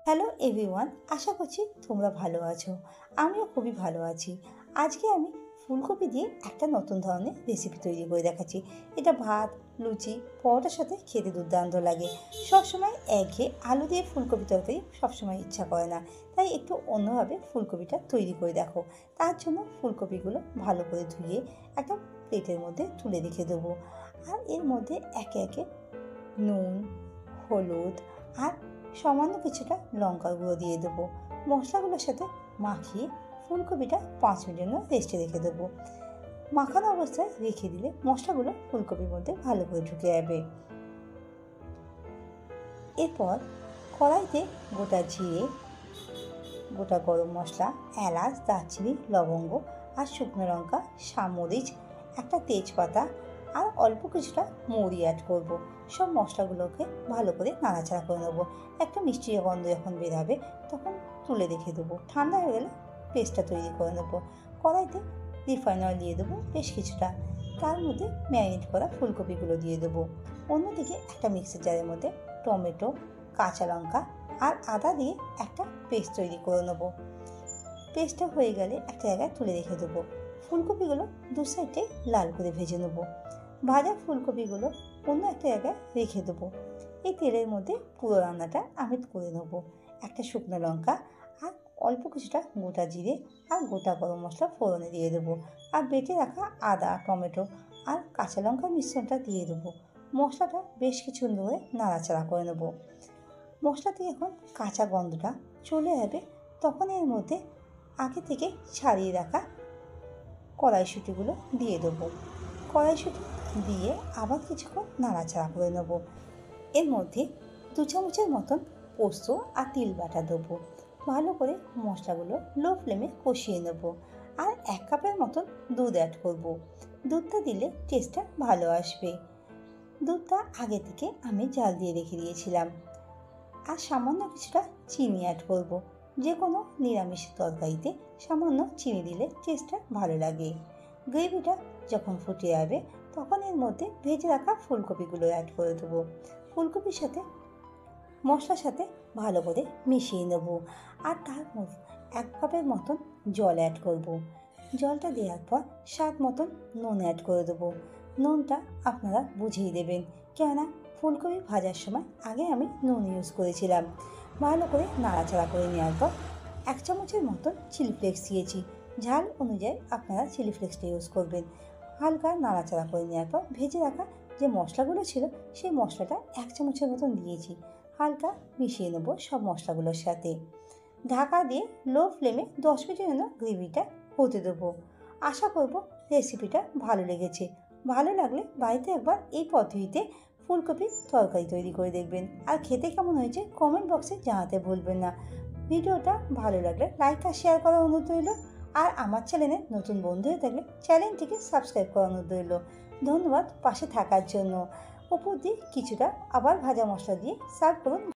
Hello everyone, আশা করছি তোমরা ভালো আছো। আমিও খুবই ভালো আছি। আজকে আমি ফুলকপি দিয়ে একটা নতুন ধরনের রেসিপি তৈরি করে দেখাচ্ছি। এটা ভাত, লুচি, পরোটার সাথে খেতে দুর্দান্ত লাগে। সবসময় একঘেয়ে আলু দিয়ে ফুলকপি তরকারি সবসময় ইচ্ছা করে না, তাই একটু অন্যভাবে ফুলকপিটা তৈরি করে দেখো। তার জন্য ফুলকপিগুলো ভালো করে ধুয়ে একটা প্লেটের মধ্যে তুলে রেখে দেবো। আর এর মধ্যে একে একে নুন, হলুদ আর সামান্য কিছুটা লঙ্কার গুঁড়ো দিয়ে দেবো। মশলাগুলোর সাথে মাখিয়ে ফুলকপিটা 5 মিনিটের জন্য রেস্টে রেখে দেবো। মাখানো অবস্থায় রেখে দিলে মশলাগুলো ফুলকপির মধ্যে ভালো করে ঢুকে যাবে। এরপর কড়াইতে গোটা জিরে, গোটা গরম মশলা, এলাচ, দারচিনি, লবঙ্গ আর শুকনো লঙ্কা, সামরিচ, একটা তেজপাতা আর অল্প কিছুটা মৌরি অ্যাড করব। সব মশলাগুলোকে ভালো করে নাড়াচাড়া করে নেবো। একটা মিষ্টি গন্ধ যখন বেরাবে তখন তুলে রেখে দেবো। ঠান্ডা হয়ে গেলে পেস্টটা তৈরি করে নেবো। কড়াইতে রিফাইন অয়েল দিয়ে দেবো বেশ কিছুটা। তার মধ্যে ম্যারিনেট করা ফুলকপিগুলো দিয়ে দেবো। অন্যদিকে একটা মিক্সির জারের মধ্যে টমেটো, কাঁচা লঙ্কা আর আদা দিয়ে একটা পেস্ট তৈরি করে নেবো। পেস্টটা হয়ে গেলে একটা জায়গায় তুলে রেখে দেবো। ফুলকপিগুলো দু সাইডে লাল করে ভেজে নেবো। ভাজা ফুলকপিগুলো অন্য একটা জায়গায় রেখে দেবো। এই তেলের মধ্যে পুরো রান্নাটা আমি করে নেবো। একটা শুকনো লঙ্কা আর অল্প কিছুটা গোটা জিরে আর গোটা গরম মশলা ফোড়নে দিয়ে দেবো। আর বেটে রাখা আদা, টমেটো আর কাঁচা লঙ্কার মিশ্রণটা দিয়ে দেবো। মশলাটা বেশ কিছুক্ষণ ধরে নাড়াচাড়া করে নেবো। মশলাতে যখন কাঁচা গন্ধটা চলে যাবে তখন এর মধ্যে আগে থেকে ছাড়িয়ে রাখা কড়াইশুঁটিগুলো দিয়ে দেবো। কড়াইশুঁটি দিয়ে আবার কিছুক্ষণ নাড়াচাড়া করে নেব। এর মধ্যে 2 চামচের মতন পোস্ত আর তিল বাটা দেবো। ভালো করে মশলাগুলো লো ফ্লেমে কষিয়ে নেব। আর 1 কাপের মতন দুধ অ্যাড করব। দুধটা দিলে টেস্টটা ভালো আসবে। দুধটা আগে থেকে আমি জাল দিয়ে রেখে দিয়েছিলাম। আর সামান্য কিছুটা চিনি অ্যাড করব। যে কোনো নিরামিষ তরকারিতে সামান্য চিনি দিলে টেস্টটা ভালো লাগে। গ্রেভিটা যখন ফুটে যাবে তখন এর মধ্যে ভেজে রাখা ফুলকপিগুলো অ্যাড করে দেবো। ফুলকপির সাথে মশলার সাথে ভালো করে মিশিয়ে নেব। আর তার মধ্যে 1 কাপের মতন জল অ্যাড করব। জলটা দেওয়ার পর স্বাদ মতন নুন অ্যাড করে দেবো। নুনটা আপনারা বুঝিয়ে দেবেন, কেননা ফুলকপি ভাজার সময় আগে আমি নুন ইউজ করেছিলাম। ভালো করে নাড়াচাড়া করে নেওয়ার পর 1 চামচের মতন চিলি ফ্লেক্স দিয়েছি। ঝাল অনুযায়ী আপনারা চিলি ফ্লেক্সটা ইউজ করবেন। হালকা নাড়াচাড়া করে নেওয়ার পর ভেজে রাখা যে মশলাগুলো ছিল সেই মশলাটা 1 চামচের মতন দিয়েছি। হালকা মিশিয়ে নেবো সব মশলাগুলোর সাথে। ঢাকা দিয়ে লো ফ্লেমে 10 মিনিটের জন্য গ্রেভিটা হতে দেবো। আশা করব রেসিপিটা ভালো লেগেছে। ভালো লাগলে বাড়িতে একবার এই পদ্ধতিতে ফুলকপির তরকারি তৈরি করে দেখবেন। আর খেতে কেমন হয়েছে কমেন্ট বক্সে জানাতে ভুলবেন না। ভিডিওটা ভালো লাগলে লাইক আর শেয়ার করার অনুরোধ রইল। আর আমার চ্যানেলে নতুন বন্ধু হয়ে থাকলে চ্যানেলটিকে সাবস্ক্রাইব করার অনুরোধ রইল। ধন্যবাদ পাশে থাকার জন্য। উপর দিয়ে কিছুটা আবার ভাজা মশলা দিয়ে সার্ভ করুন।